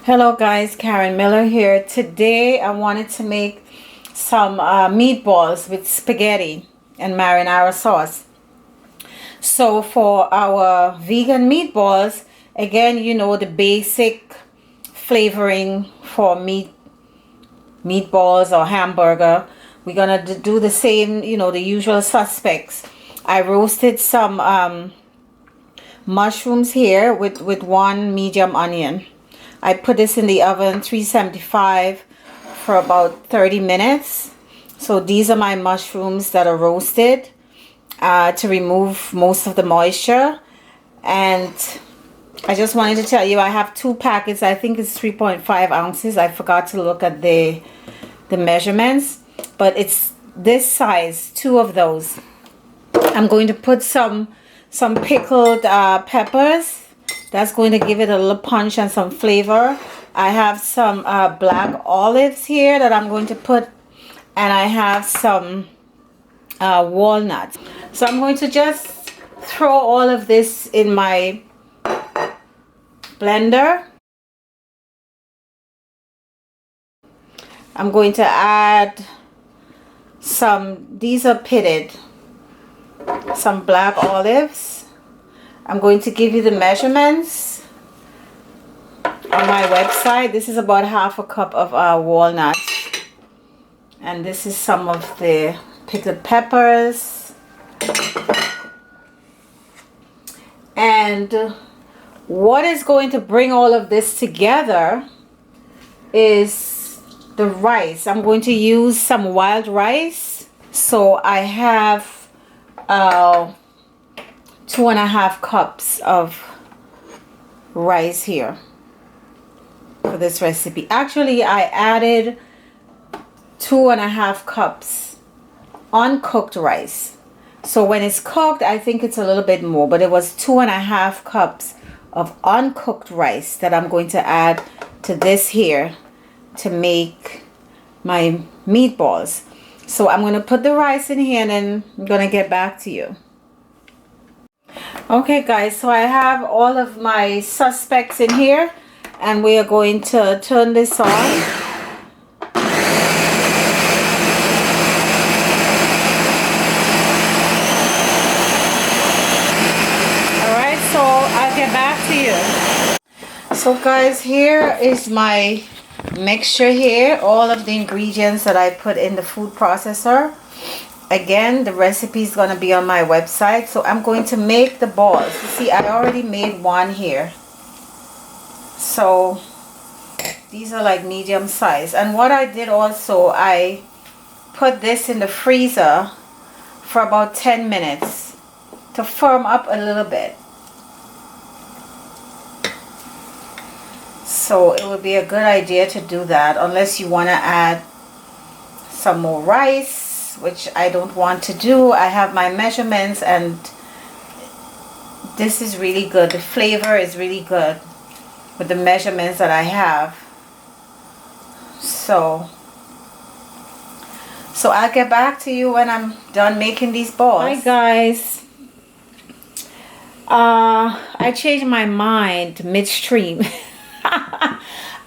Hello guys, Karen Miller here. Today I wanted to make some meatballs with spaghetti and marinara sauce. So for our vegan meatballs, again, you know the basic flavoring for meatballs or hamburger. We're gonna do the same, you know, the usual suspects. I roasted some mushrooms here with one medium onion. I put this in the oven 375 for about 30 minutes. So these are my mushrooms that are roasted to remove most of the moisture. And I just wanted to tell you I have 2 packets. I think it's 3.5 ounces. I forgot to look at the measurements, but it's this size, 2 of those. I'm going to put some pickled peppers. That's going to give it a little punch and some flavor. I have some black olives here that I'm going to put, and I have some walnuts. So I'm going to just throw all of this in my blender. I'm going to add these are pitted, some black olives. I'm going to give you the measurements on my website. This is about half a cup of walnuts. And this is some of the pickled peppers. And what is going to bring all of this together is the rice. I'm going to use some wild rice. So I have 2.5 cups of rice here for this recipe. Actually, I added 2.5 cups uncooked rice. So when it's cooked, I think it's a little bit more, but it was 2.5 cups of uncooked rice that I'm going to add to this here to make my meatballs. So I'm going to put the rice in here and then I'm going to get back to you. Okay guys, so I have all of my suspects in here and we are going to turn this on. Alright, so I'll get back to you. So guys, here is my mixture here, all of the ingredients that I put in the food processor. Again, the recipe is going to be on my website. So I'm going to make the balls. You see, I already made one here. So these are like medium size. And what I did also, I put this in the freezer for about 10 minutes to firm up a little bit. So it would be a good idea to do that unless you want to add some more rice, which I don't want to do. I have my measurements and this is really good. The flavor is really good with the measurements that I have. So I'll get back to you when I'm done making these balls. Hi guys. I changed my mind midstream.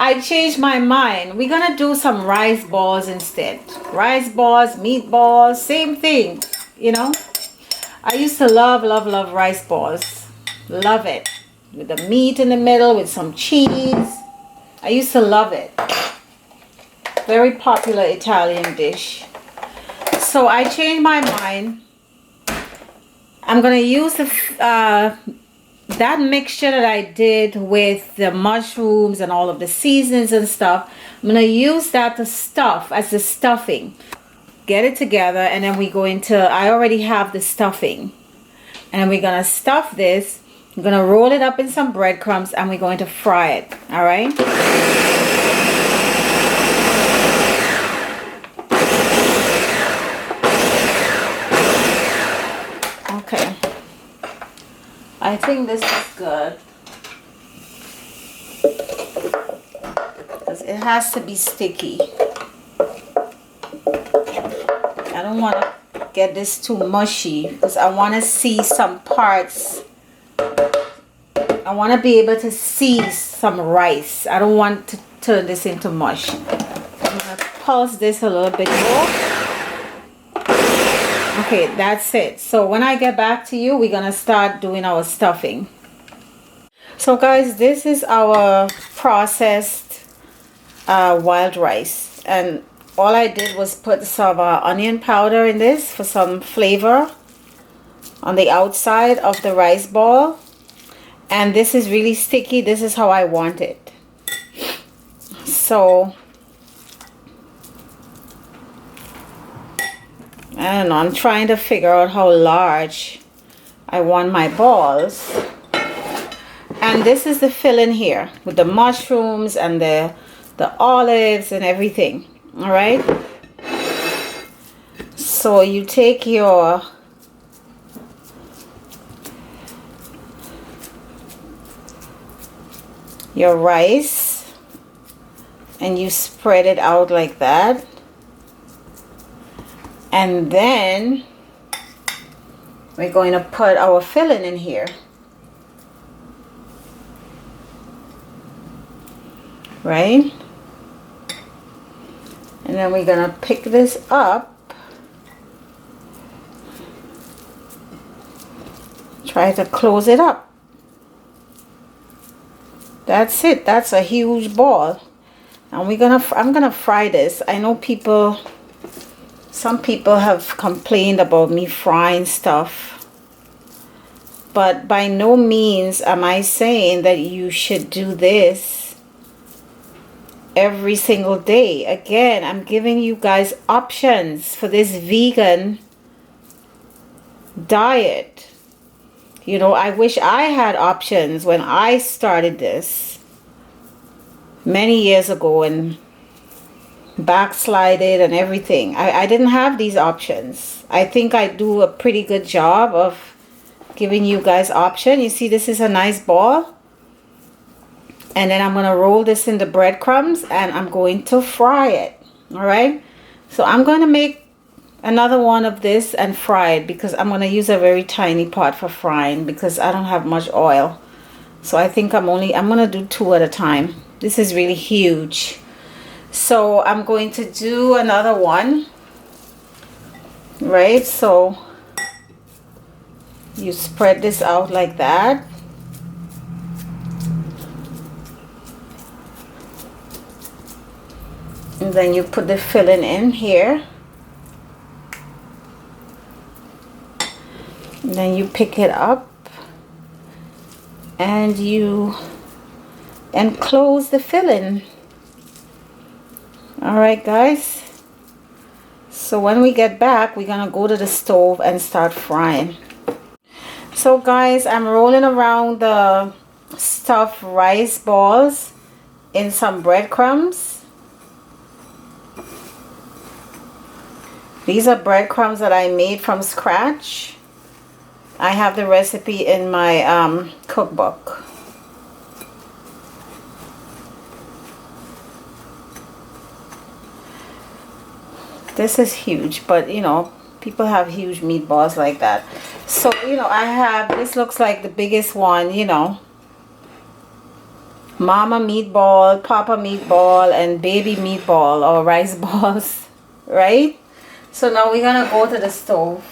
I changed my mind. We're gonna do some rice balls instead. Rice balls, meatballs, same thing, you know. I used to love rice balls. Love it. With the meat in the middle, with some cheese. I used to love it. Very popular Italian dish. So I changed my mind. I'm gonna use that mixture that I did with the mushrooms and all of the seasonings and stuff. I'm going to use that to stuff as the stuffing. Get it together and then we go into, I already have the stuffing. And we're going to stuff this. I'm going to roll it up in some breadcrumbs and we're going to fry it. Alright? Okay. I think this is good because it has to be sticky. I don't want to get this too mushy because I want to see some parts I want to be able to see some rice. I don't want to turn this into mush. I'm going to pulse this a little bit more. Okay, that's it. So when I get back to you, we're going to start doing our stuffing. So guys, this is our processed wild rice. And all I did was put some onion powder in this for some flavor on the outside of the rice ball. And this is really sticky. This is how I want it. So I don't know, I'm trying to figure out how large I want my balls. And this is the filling here with the mushrooms and the olives and everything. All right. So you take your rice and you spread it out like that. And then we're going to put our filling in here. Right? And then we're going to pick this up. Try to close it up. That's it. That's a huge ball. And I'm gonna fry this. I know some people have complained about me frying stuff, but by no means am I saying that you should do this every single day. Again, I'm giving you guys options for this vegan diet. You know, I wish I had options when I started this many years ago and backslided and everything. I didn't have these options. I think I do a pretty good job of giving you guys option. You see, this is a nice ball. And then I'm going to roll this in the breadcrumbs and I'm going to fry it. All right. So I'm going to make another one of this and fry it because I'm going to use a very tiny pot for frying because I don't have much oil. So I think I'm going to do 2 at a time. This is really huge. So I'm going to do another one. Right? So you spread this out like that. And then you put the filling in here. And then you pick it up and you close the filling. All right, guys. So when we get back, we're gonna go to the stove and start frying. So guys, I'm rolling around the stuffed rice balls in some breadcrumbs. These are breadcrumbs that I made from scratch. I have the recipe in my cookbook. This is huge, but you know, people have huge meatballs like that. So, you know, I have, this looks like the biggest one, you know. Mama meatball, Papa meatball, and baby meatball or rice balls, right? So now we're gonna go to the stove.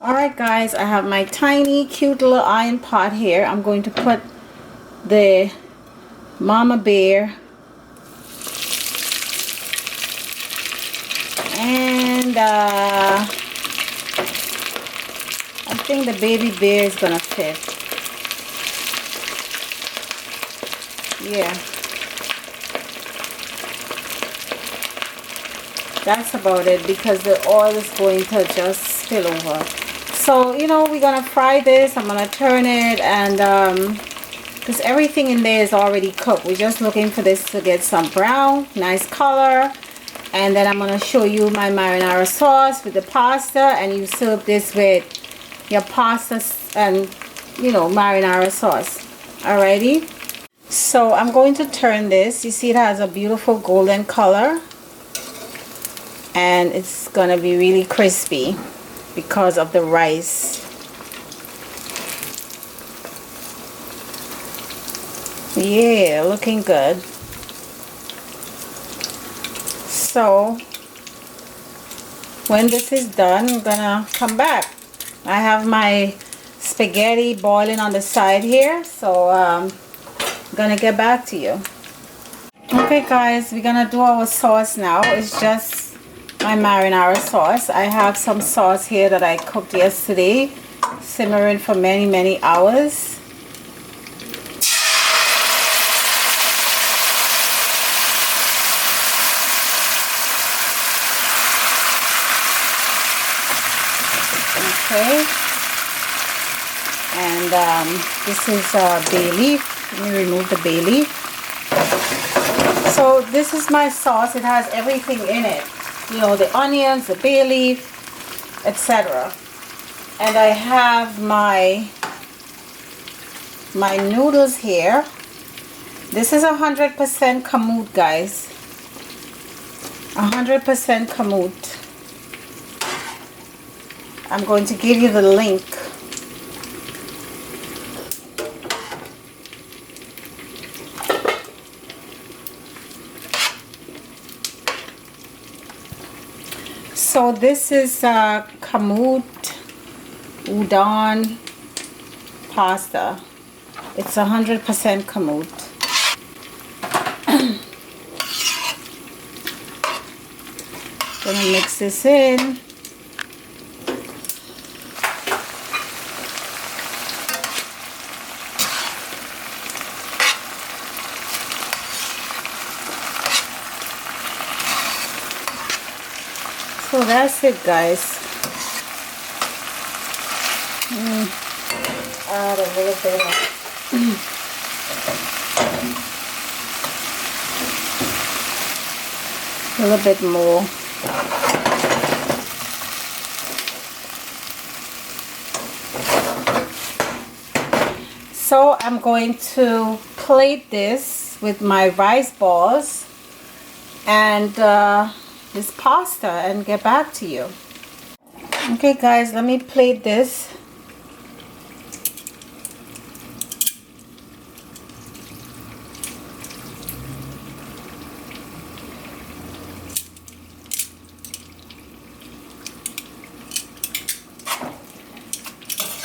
Alright guys, I have my tiny cute little iron pot here. I'm going to put the mama bear and I think the baby bear is gonna fit. Yeah, that's about it because the oil is going to just spill over. So, you know, we're gonna fry this. I'm gonna turn it, and because everything in there is already cooked, we're just looking for this to get some brown, nice color. And then I'm gonna show you my marinara sauce with the pasta, and you serve this with your pasta and, you know, marinara sauce. Alrighty, so I'm going to turn this. You see it has a beautiful golden color, and it's gonna be really crispy because of the rice. Yeah, looking good. So when this is done, I'm gonna come back. I have my spaghetti boiling on the side here, so I'm gonna get back to you. Okay guys, we're gonna do our sauce now. It's just my marinara sauce. I have some sauce here that I cooked yesterday, simmering for many hours. Okay, and this is bay leaf. Let me remove the bay leaf. So this is my sauce. It has everything in it, you know, the onions, the bay leaf, etc. And I have my noodles here. This is 100% kamut, guys. 100% kamut. I'm going to give you the link. So this is kamut udon pasta. It's 100% kamut. Gonna mix this in. So that's it, guys. Add a little bit of a little bit more. So I'm going to plate this with my rice balls and this pasta and get back to you. Okay guys, let me plate this.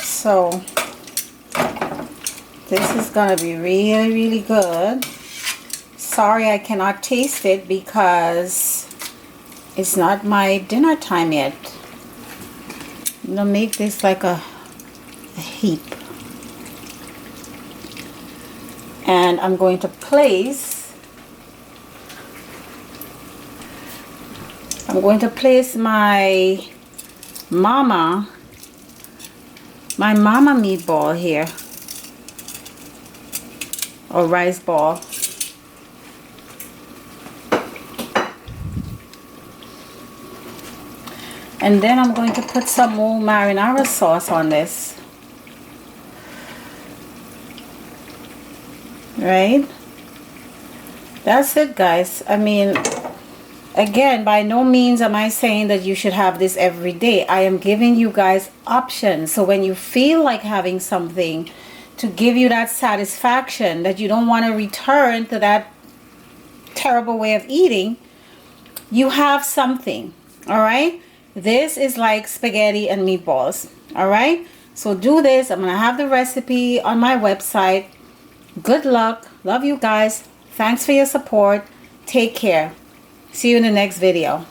So this is gonna be really good. Sorry I cannot taste it because it's not my dinner time yet. I'm gonna make this like a heap. And I'm going to place my mama meatball here, or rice ball. And then I'm going to put some more marinara sauce on this. Right? That's it, guys. I mean, again, by no means am I saying that you should have this every day. I am giving you guys options. So when you feel like having something to give you that satisfaction, that you don't want to return to that terrible way of eating, you have something. All right? This is like spaghetti and meatballs. All right? So do this. I'm going to have the recipe on my website. Good luck. Love you guys. Thanks for your support. Take care. See you in the next video.